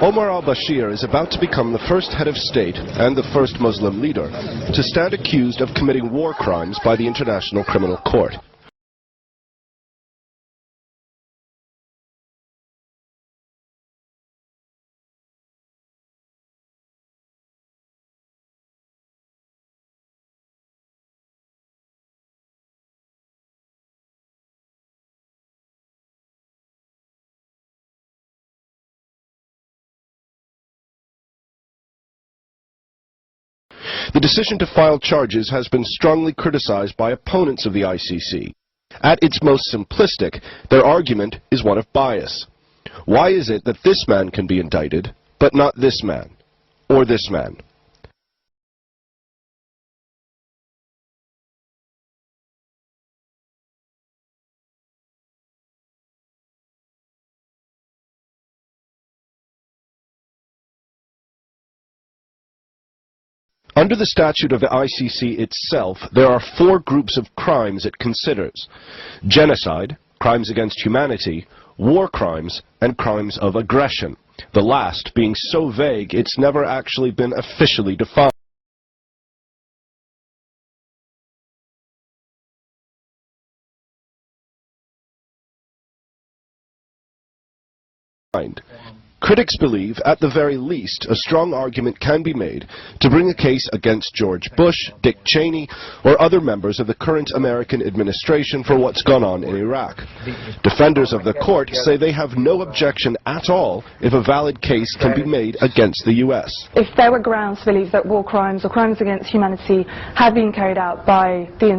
Omar al-Bashir is about to become the first head of state and the first Muslim leader to stand accused of committing war crimes by the International Criminal Court. The decision to file charges has been strongly criticized by opponents of the ICC. At its most simplistic, their argument is one of bias. Why is it that this man can be indicted, but not this man, or this man? Under the statute of the ICC itself, there are 4 groups of crimes it considers: genocide, crimes against humanity, war crimes, and crimes of aggression, the last being so vague it's never actually been officially defined. Critics believe, at the very least, a strong argument can be made to bring a case against George Bush, Dick Cheney, or other members of the current American administration for what's gone on in Iraq. Defenders of the court say they have no objection at all if a valid case can be made against the U.S. If there were grounds to believe that war crimes or crimes against humanity had been carried out by the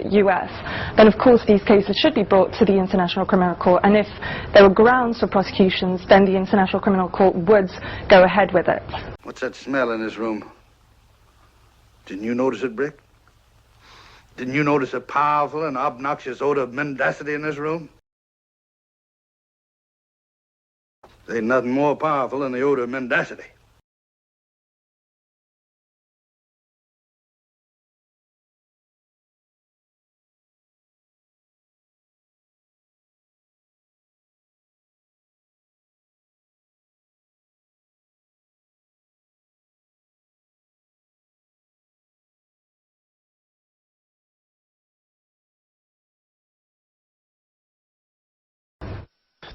U.S., then of course these cases should be brought to the International Criminal Court, and if there were grounds for prosecution, then the International Criminal Court would go ahead with it. What's that smell in this room? Didn't you notice it, Brick? Didn't you notice a powerful and obnoxious odor of mendacity in this room? There ain't nothing more powerful than the odor of mendacity.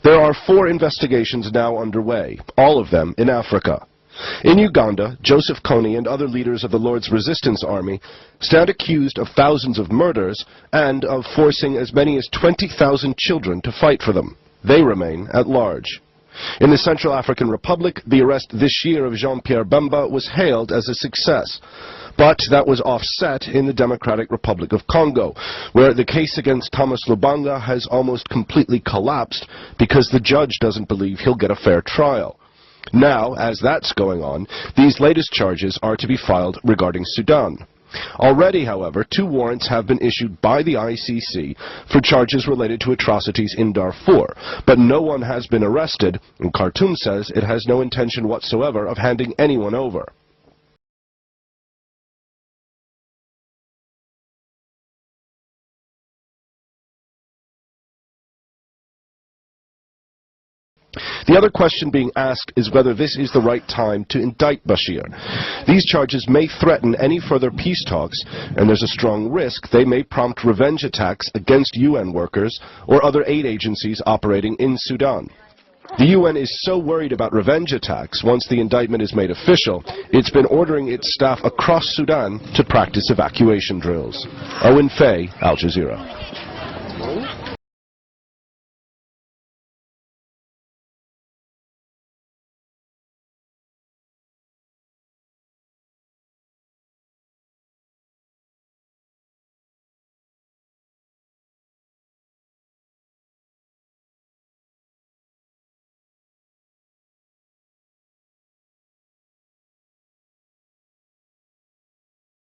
There are 4 investigations now underway, all of them in Africa. In Uganda, Joseph Kony and other leaders of the Lord's Resistance Army stand accused of thousands of murders and of forcing as many as 20,000 children to fight for them. They remain at large. In the Central African Republic, the arrest this year of Jean-Pierre Bemba was hailed as a success. But that was offset in the Democratic Republic of Congo, where the case against Thomas Lubanga has almost completely collapsed because the judge doesn't believe he'll get a fair trial. Now, as that's going on, these latest charges are to be filed regarding Sudan. Already, however, 2 warrants have been issued by the ICC for charges related to atrocities in Darfur, but no one has been arrested, and Khartoum says it has no intention whatsoever of handing anyone over. The other question being asked is whether this is the right time to indict Bashir. These charges may threaten any further peace talks, and there's a strong risk they may prompt revenge attacks against UN workers or other aid agencies operating in Sudan. The UN is so worried about revenge attacks once the indictment is made official, it's been ordering its staff across Sudan to practice evacuation drills. Owen Fay, Al Jazeera.